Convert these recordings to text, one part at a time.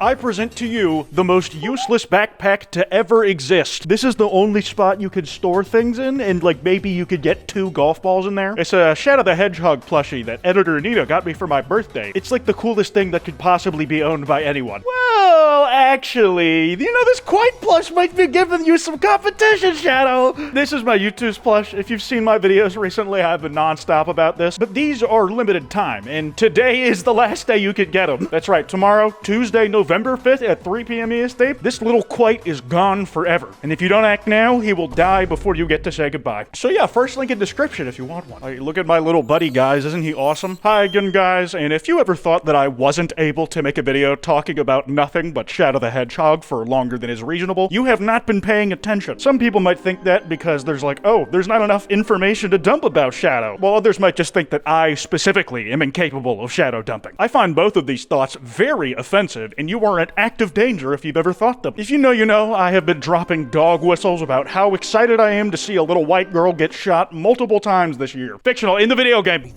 I present to you the most useless backpack to ever exist. This is the only spot you could store things in, and like maybe you could get 2 golf balls in there. It's a Shadow the Hedgehog plushie that editor Anita got me for my birthday. It's like the coolest thing that could possibly be owned by anyone. Well, actually, you know, this Kwite plush might be giving you some competition, Shadow. This is my YouTube's plush. If you've seen my videos recently, I've been nonstop about this, but these are limited time, and today is the last day you could get them. That's right, tomorrow, Tuesday, November 5th at 3 p.m. EST, this little Kwite is gone forever. And if you don't act now, he will die before you get to say goodbye. So yeah, first link in description if you want one. Hey, look at my little buddy, guys. Isn't he awesome? Hi again, guys. And if you ever thought that I wasn't able to make a video talking about nothing but Shadow the Hedgehog for longer than is reasonable, you have not been paying attention. Some people might think that because there's like, oh, there's not enough information to dump about Shadow. While others might just think that I specifically am incapable of shadow dumping. I find both of these thoughts very offensive, and you are in active danger if you've ever thought them. If you know, you know, I have been dropping dog whistles about how excited I am to see a little white girl get shot multiple times this year. Fictional, in the video game.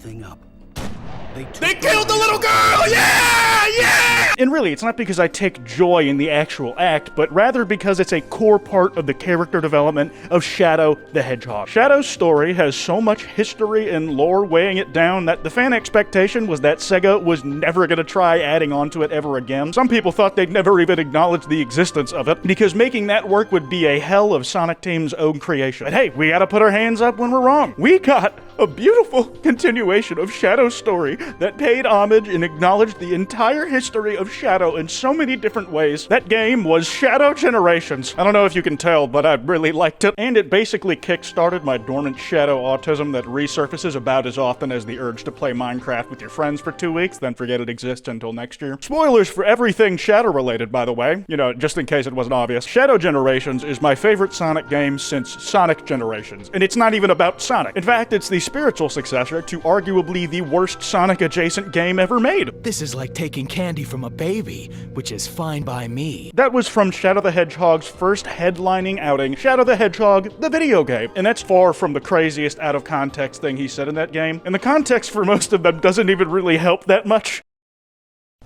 They killed the little girl! Yeah! Yeah! And really, it's not because I take joy in the actual act, but rather because it's a core part of the character development of Shadow the Hedgehog. Shadow's story has so much history and lore weighing it down that the fan expectation was that Sega was never gonna try adding onto it ever again. Some people thought they'd never even acknowledge the existence of it, because making that work would be a hell of Sonic Team's own creation. But hey, we gotta put our hands up when we're wrong. We got a beautiful continuation of Shadow's story that paid homage and acknowledged the entire history of Shadow in so many different ways. That game was Shadow Generations. I don't know if you can tell, but I really liked it. And it basically kick-started my dormant Shadow autism that resurfaces about as often as the urge to play Minecraft with your friends for 2 weeks, then forget it exists until next year. Spoilers for everything Shadow-related, by the way. You know, just in case it wasn't obvious. Shadow Generations is my favorite Sonic game since Sonic Generations. And it's not even about Sonic. In fact, it's the spiritual successor to arguably the worst Sonic-adjacent game ever made. This is like taking candy from a baby, which is fine by me. That was from Shadow the Hedgehog's first headlining outing, Shadow the Hedgehog, the video game. And that's far from the craziest out-of-context thing he said in that game. And the context for most of them doesn't even really help that much.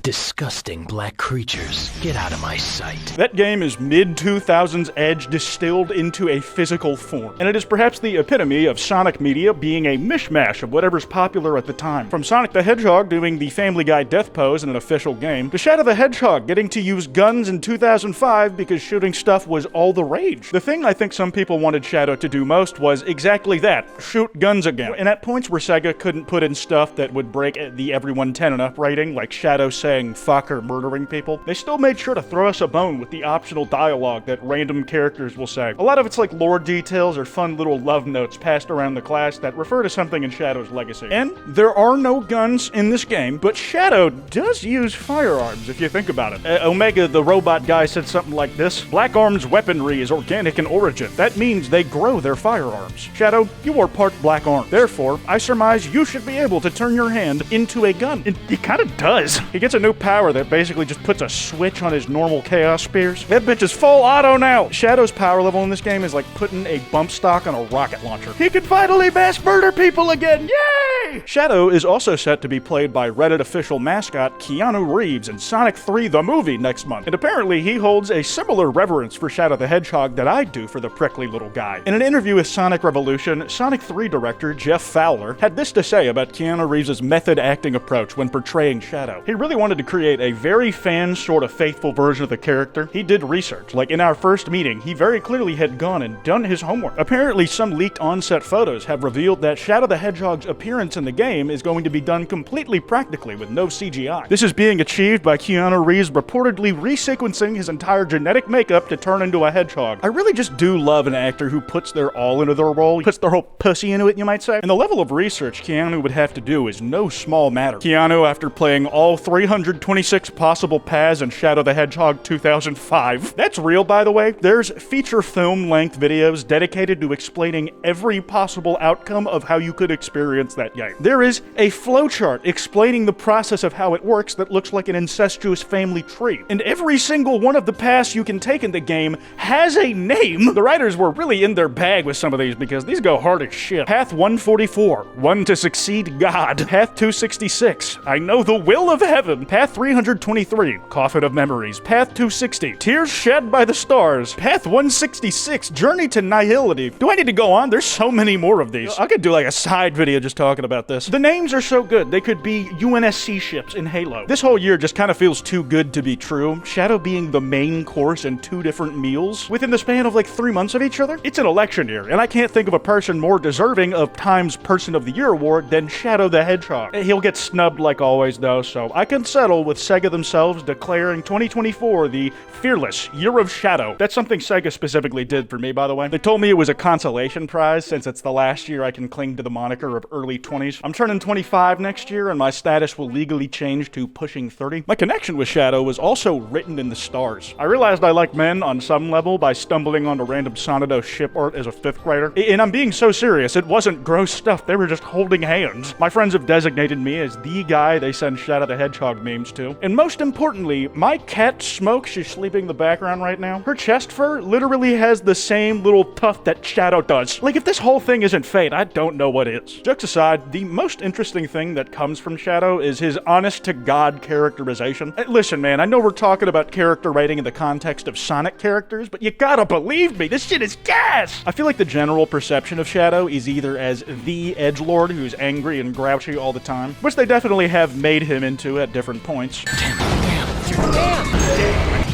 Disgusting black creatures. Get out of my sight. That game is mid-2000s Edge distilled into a physical form. And it is perhaps the epitome of Sonic media being a mishmash of whatever's popular at the time. From Sonic the Hedgehog doing the Family Guy death pose in an official game, to Shadow the Hedgehog getting to use guns in 2005 because shooting stuff was all the rage. The thing I think some people wanted Shadow to do most was exactly that, shoot guns again. And at points where Sega couldn't put in stuff that would break the everyone 10 and up rating, like Shadow saying fuck or murdering people, they still made sure to throw us a bone with the optional dialogue that random characters will say. A lot of it's like lore details or fun little love notes passed around the class that refer to something in Shadow's legacy. And there are no guns in this game, but Shadow does use firearms if you think about it. Omega, the robot guy, said something like this: Black Arm's weaponry is organic in origin. That means they grow their firearms. Shadow, you are part Black Arm. Therefore, I surmise you should be able to turn your hand into a gun. And he kind of does. He gets a new power that basically just puts a switch on his normal Chaos Spears. That bitch is full auto now! Shadow's power level in this game is like putting a bump stock on a rocket launcher. He can finally mass murder people again! Yay! Shadow is also set to be played by Reddit official mascot Keanu Reeves in Sonic 3 the movie next month. And apparently he holds a similar reverence for Shadow the Hedgehog that I do for the prickly little guy. In an interview with Sonic Revolution, Sonic 3 director Jeff Fowler had this to say about Keanu Reeves' method acting approach when portraying Shadow. He really wanted to create a very fan sort of faithful version of the character. He did research. Like in our first meeting, he very clearly had gone and done his homework. Apparently some leaked on-set photos have revealed that Shadow the Hedgehog's appearance in the game is going to be done completely practically with no CGI. This is being achieved by Keanu Reeves reportedly resequencing his entire genetic makeup to turn into a hedgehog. I really just do love an actor who puts their all into their role, puts their whole pussy into it, you might say. And the level of research Keanu would have to do is no small matter. Keanu, after playing all 326 possible paths in Shadow the Hedgehog 2005. That's real, by the way. There's feature film-length videos dedicated to explaining every possible outcome of how you could experience that game. There is a flowchart explaining the process of how it works that looks like an incestuous family tree. And every single one of the paths you can take in the game has a name. The writers were really in their bag with some of these because these go hard as shit. Path 144, one to succeed God. Path 266, I know the will of heaven. Path 323, Coffin of Memories. Path 260, Tears Shed by the Stars. Path 166, Journey to Nihility. Do I need to go on? There's so many more of these. I could do like a side video just talking about this. The names are so good. They could be UNSC ships in Halo. This whole year just kind of feels too good to be true. Shadow being the main course and 2 different meals within the span of like 3 months of each other. It's an election year, and I can't think of a person more deserving of Time's Person of the Year award than Shadow the Hedgehog. He'll get snubbed like always though, so I can settle with Sega themselves declaring 2024 the Fearless Year of Shadow. That's something Sega specifically did for me, by the way. They told me it was a consolation prize since it's the last year I can cling to the moniker of early 20s. I'm turning 25 next year, and my status will legally change to pushing 30. My connection with Shadow was also written in the stars. I realized I liked men on some level by stumbling onto random Sonato ship art as a 5th grader. And I'm being so serious, it wasn't gross stuff, they were just holding hands. My friends have designated me as the guy they send Shadow the Hedgehog memes to. And most importantly, my cat Smoke, she's sleeping in the background right now, her chest fur literally has the same little tuft that Shadow does. Like, if this whole thing isn't fate, I don't know what is. Jokes aside, the most interesting thing that comes from Shadow is his honest-to-God characterization. Listen, man, I know we're talking about character writing in the context of Sonic characters, but you gotta believe me, this shit is gas! I feel like the general perception of Shadow is either as the edgelord who's angry and grouchy all the time, which they definitely have made him into at different points.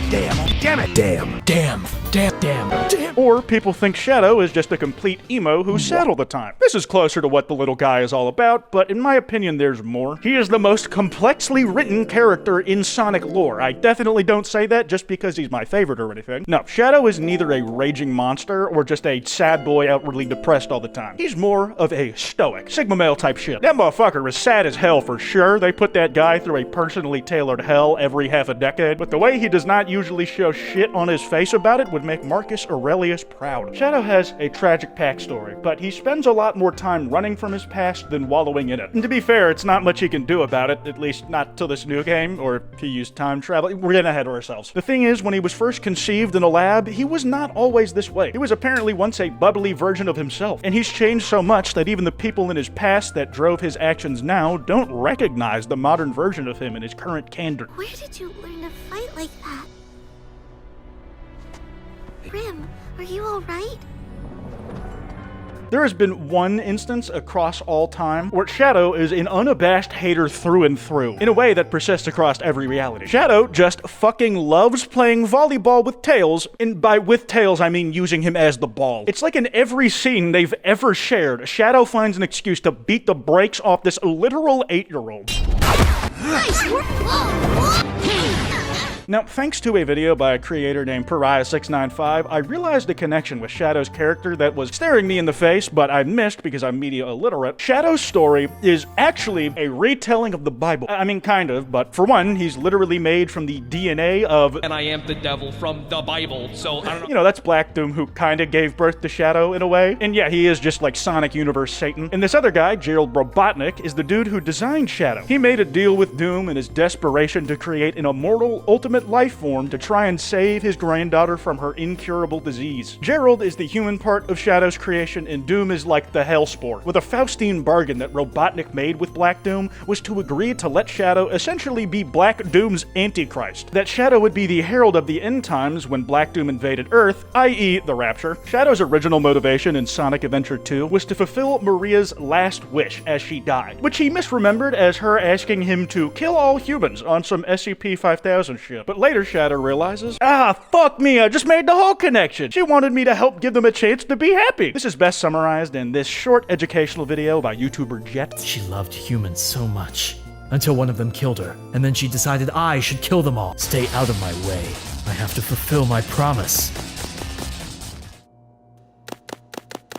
Damn. Or people think Shadow is just a complete emo who's sad all the time. This is closer to what the little guy is all about, but in my opinion there's more. He is the most complexly written character in Sonic lore. I definitely don't say that just because he's my favorite or anything. No, Shadow is neither a raging monster or just a sad boy outwardly depressed all the time. He's more of a stoic, Sigma male type shit. That motherfucker is sad as hell for sure. They put that guy through a personally tailored hell every half a decade, but the way he does not usually show shit on his face about it would make Marcus Aurelius proud. Shadow has a tragic backstory, but he spends a lot more time running from his past than wallowing in it. And to be fair, it's not much he can do about it, at least not till this new game, or if he used time travel. We're getting ahead of ourselves. The thing is, when he was first conceived in a lab, he was not always this way. He was apparently once a bubbly version of himself, and he's changed so much that even the people in his past that drove his actions now don't recognize the modern version of him in his current candor. Where did you learn to fight like that? Rim, are you alright? There has been one instance across all time where Shadow is an unabashed hater through and through, in a way that persists across every reality. Shadow just fucking loves playing volleyball with Tails, and by with Tails I mean using him as the ball. It's like in every scene they've ever shared, Shadow finds an excuse to beat the brakes off this literal 8-year-old. Nice work! Now, thanks to a video by a creator named Pariah695, I realized a connection with Shadow's character that was staring me in the face, but I missed because I'm media illiterate. Shadow's story is actually a retelling of the Bible. I mean, kind of, but for one, he's literally made from the DNA of... And I am the devil from the Bible, so I don't know. You know, that's Black Doom, who kinda gave birth to Shadow in a way. And yeah, he is just like Sonic Universe Satan. And this other guy, Gerald Robotnik, is the dude who designed Shadow. He made a deal with Doom in his desperation to create an immortal, ultimate life form to try and save his granddaughter from her incurable disease. Gerald is the human part of Shadow's creation, and Doom is like the Hellspore. With a Faustine bargain that Robotnik made with Black Doom was to agree to let Shadow essentially be Black Doom's Antichrist. That Shadow would be the herald of the end times when Black Doom invaded Earth, i.e. the Rapture. Shadow's original motivation in Sonic Adventure 2 was to fulfill Maria's last wish as she died, which he misremembered as her asking him to kill all humans on some SCP-5000 ship. But later Shadow realizes, fuck me, I just made the whole connection. She wanted me to help give them a chance to be happy. This is best summarized in this short educational video by YouTuber Jet. She loved humans so much, until one of them killed her, and then she decided I should kill them all. Stay out of my way. I have to fulfill my promise.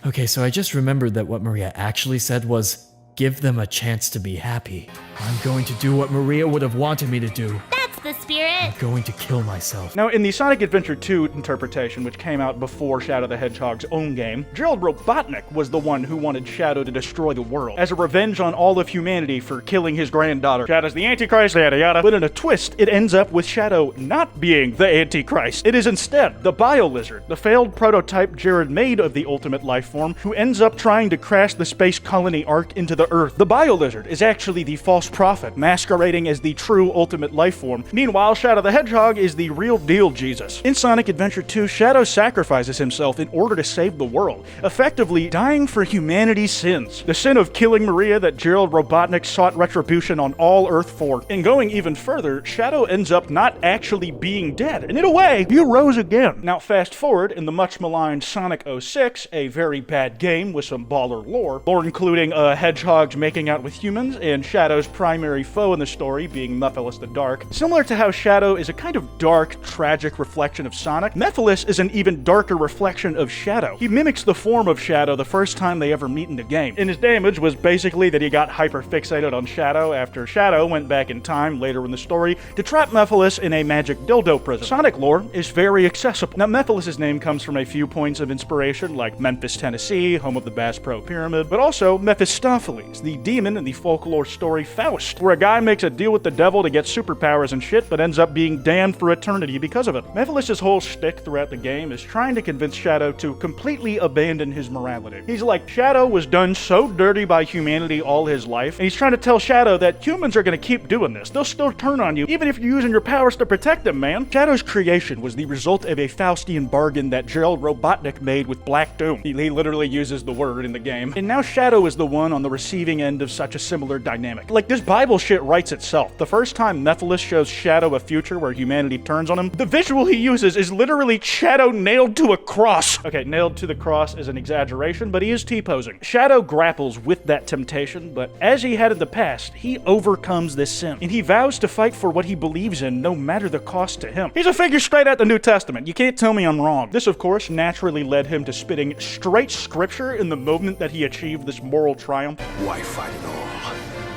Okay, so I just remembered that what Maria actually said was, give them a chance to be happy. I'm going to do what Maria would have wanted me to do. That's the spirit? I'm going to kill myself. Now, in the Sonic Adventure 2 interpretation, which came out before Shadow the Hedgehog's own game, Gerald Robotnik was the one who wanted Shadow to destroy the world, as a revenge on all of humanity for killing his granddaughter. Shadow's the Antichrist, yada yada. But in a twist, it ends up with Shadow not being the Antichrist. It is instead the Bio-Lizard, the failed prototype Jared made of the ultimate life form, who ends up trying to crash the space colony Ark into the Earth. The Bio-Lizard is actually the false prophet, masquerading as the true ultimate life form. Meanwhile, Shadow the Hedgehog is the real deal Jesus. In Sonic Adventure 2, Shadow sacrifices himself in order to save the world, effectively dying for humanity's sins. The sin of killing Maria that Gerald Robotnik sought retribution on all Earth for. And going even further, Shadow ends up not actually being dead, and in a way, he arose again. Now fast forward, in the much maligned Sonic 06, a very bad game with some baller lore including hedgehogs making out with humans, and Shadow's primary foe in the story being Mephiles the Dark. Similar to how Shadow is a kind of dark, tragic reflection of Sonic, Mephiles is an even darker reflection of Shadow. He mimics the form of Shadow the first time they ever meet in the game, and his damage was basically that he got hyper-fixated on Shadow after Shadow went back in time later in the story to trap Mephiles in a magic dildo prison. Sonic lore is very accessible. Now, Mephiles' name comes from a few points of inspiration, like Memphis, Tennessee, home of the Bass Pro Pyramid, but also Mephistopheles, the demon in the folklore story Faust, where a guy makes a deal with the devil to get superpowers and shit, but ends up being damned for eternity because of it. Mephiles' whole shtick throughout the game is trying to convince Shadow to completely abandon his morality. He's like, Shadow was done so dirty by humanity all his life, and he's trying to tell Shadow that humans are gonna keep doing this. They'll still turn on you, even if you're using your powers to protect them, man. Shadow's creation was the result of a Faustian bargain that Gerald Robotnik made with Black Doom. He literally uses the word in the game. And now Shadow is the one on the receiving end of such a similar dynamic. Like, this Bible shit writes itself. The first time Mephiles shows Shadow a future where humanity turns on him, the visual he uses is literally Shadow nailed to a cross. Okay, nailed to the cross is an exaggeration, but he is T-posing. Shadow grapples with that temptation, but as he had in the past, he overcomes this sin, and he vows to fight for what he believes in, no matter the cost to him. He's a figure straight out the New Testament. You can't tell me I'm wrong. This, of course, naturally led him to spitting straight scripture in the moment that he achieved this moral triumph. Why fight at all?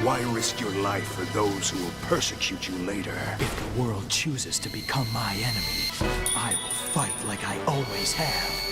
Why risk your life for those who will persecute you later? If the world chooses to become my enemy, I will fight like I always have.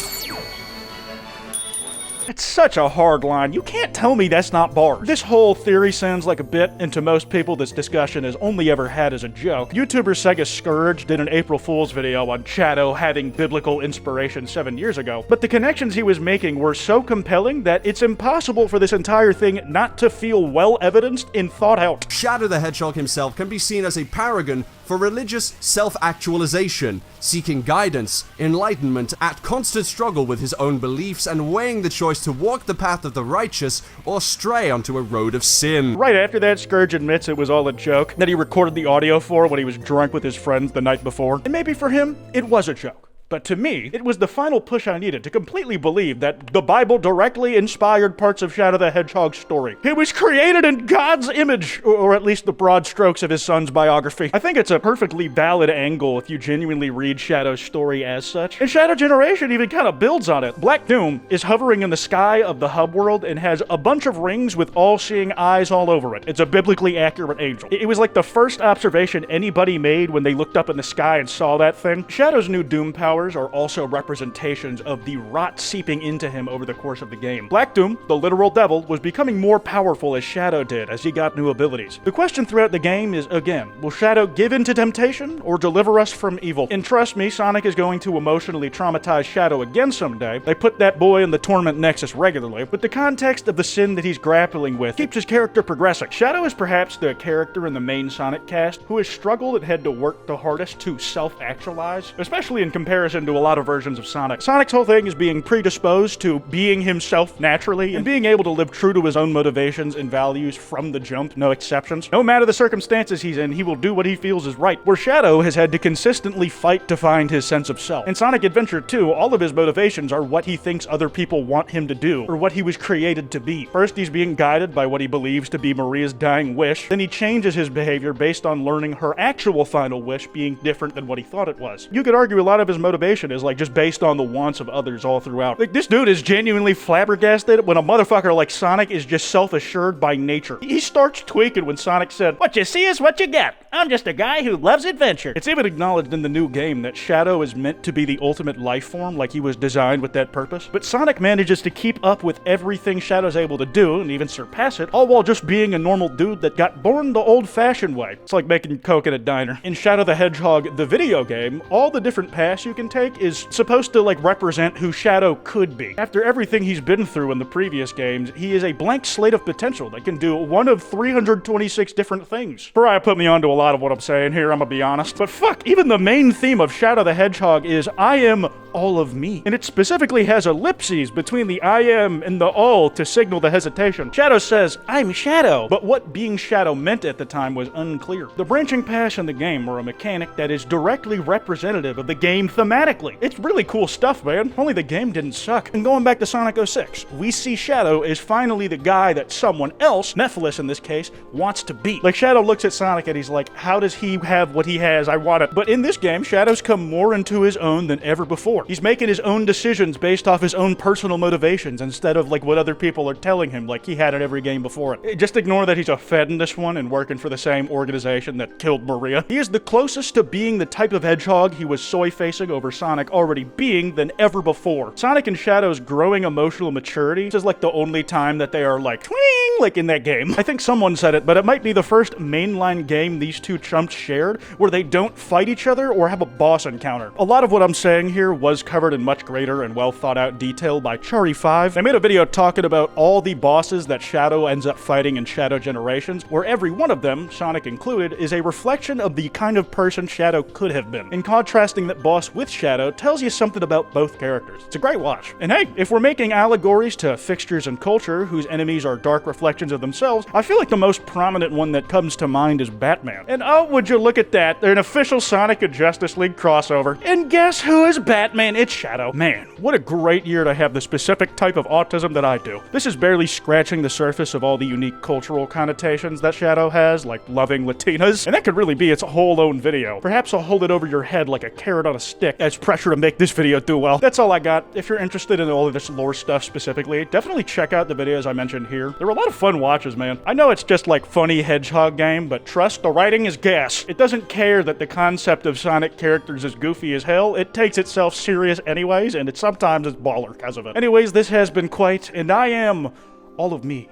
It's such a hard line. You can't tell me that's not bars. This whole theory sounds like a bit, and to most people this discussion is only ever had as a joke. YouTuber Sega Scourge did an April Fool's video on Shadow having biblical inspiration 7 years ago, but the connections he was making were so compelling that it's impossible for this entire thing not to feel well evidenced and thought out. Shadow the Hedgehog himself can be seen as a paragon for religious self-actualization, seeking guidance, enlightenment, at constant struggle with his own beliefs and weighing the choice to walk the path of the righteous or stray onto a road of sin. Right after that, Scourge admits it was all a joke that he recorded the audio for when he was drunk with his friends the night before. And maybe for him, it was a joke. But to me, it was the final push I needed to completely believe that the Bible directly inspired parts of Shadow the Hedgehog's story. He was created in God's image, or at least the broad strokes of his son's biography. I think it's a perfectly valid angle if you genuinely read Shadow's story as such. And Shadow Generation even kind of builds on it. Black Doom is hovering in the sky of the hub world and has a bunch of rings with all-seeing eyes all over it. It's a biblically accurate angel. It was like the first observation anybody made when they looked up in the sky and saw that thing. Shadow's new Doom power are also representations of the rot seeping into him over the course of the game. Black Doom, the literal devil, was becoming more powerful as Shadow did as he got new abilities. The question throughout the game is, again, will Shadow give in to temptation or deliver us from evil? And trust me, Sonic is going to emotionally traumatize Shadow again someday. They put that boy in the Torment Nexus regularly, but the context of the sin that he's grappling with keeps his character progressing. Shadow is perhaps the character in the main Sonic cast who has struggled and had to work the hardest to self-actualize, especially in comparison to a lot of versions of Sonic. Sonic's whole thing is being predisposed to being himself naturally and being able to live true to his own motivations and values from the jump, no exceptions. No matter the circumstances he's in, he will do what he feels is right, where Shadow has had to consistently fight to find his sense of self. In Sonic Adventure 2, all of his motivations are what he thinks other people want him to do, or what he was created to be. First, he's being guided by what he believes to be Maria's dying wish, then he changes his behavior based on learning her actual final wish being different than what he thought it was. You could argue a lot of his motivations motivation is like just based on the wants of others all throughout. Like, this dude is genuinely flabbergasted when a motherfucker like Sonic is just self-assured by nature. He starts tweaking when Sonic said, "What you see is what you get. I'm just a guy who loves adventure." It's even acknowledged in the new game that Shadow is meant to be the ultimate life form, like he was designed with that purpose. But Sonic manages to keep up with everything Shadow's able to do, and even surpass it, all while just being a normal dude that got born the old-fashioned way. It's like making Coke at a diner. In Shadow the Hedgehog, the video game, all the different paths you can take is supposed to like represent who Shadow could be. After everything he's been through in the previous games, he is a blank slate of potential that can do one of 326 different things. Pariah put me onto a lot of what I'm saying here, I'm gonna be honest. But fuck, even the main theme of Shadow the Hedgehog is I am all of me. And it specifically has ellipses between the I am and the all to signal the hesitation. Shadow says, "I'm Shadow," but what being Shadow meant at the time was unclear. The branching paths in the game were a mechanic that is directly representative of the game thematically. It's really cool stuff, man. Only the game didn't suck. And going back to Sonic 06, we see Shadow is finally the guy that someone else, Nephilis in this case, wants to be. Like, Shadow looks at Sonic and he's like, how does he have what he has? I want it. But in this game, Shadow's come more into his own than ever before. He's making his own decisions based off his own personal motivations instead of like what other people are telling him like he had in every game before it. Just ignore that he's a Fed in this one and working for the same organization that killed Maria. He is the closest to being the type of hedgehog he was soy-facing over Sonic already being than ever before. Sonic and Shadow's growing emotional maturity is like the only time that they are like twing, like in that game. I think someone said it, but it might be the first mainline game these two chumps shared where they don't fight each other or have a boss encounter. A lot of what I'm saying here was covered in much greater and well thought out detail by Chari5. They made a video talking about all the bosses that Shadow ends up fighting in Shadow Generations, where every one of them, Sonic included, is a reflection of the kind of person Shadow could have been. And contrasting that boss with Shadow tells you something about both characters. It's a great watch. And hey, if we're making allegories to fixtures and culture whose enemies are dark reflections of themselves, I feel like the most prominent one that comes to mind is Batman. And oh, would you look at that, they're an official Sonic and Justice League crossover. And guess who is Batman? It's Shadow. Man, what a great year to have the specific type of autism that I do. This is barely scratching the surface of all the unique cultural connotations that Shadow has, like loving Latinas, and that could really be its whole own video. Perhaps I'll hold it over your head like a carrot on a stick as pressure to make this video do well. That's all I got. If you're interested in all of this lore stuff specifically, definitely check out the videos I mentioned here. There were a lot of fun watches, man. I know it's just like funny hedgehog game, but trust, the writing is gas. It doesn't care that the concept of Sonic characters is goofy as hell. It takes itself serious anyways, and sometimes it's baller because of it. Anyways, this has been Kwite, and I am all of me.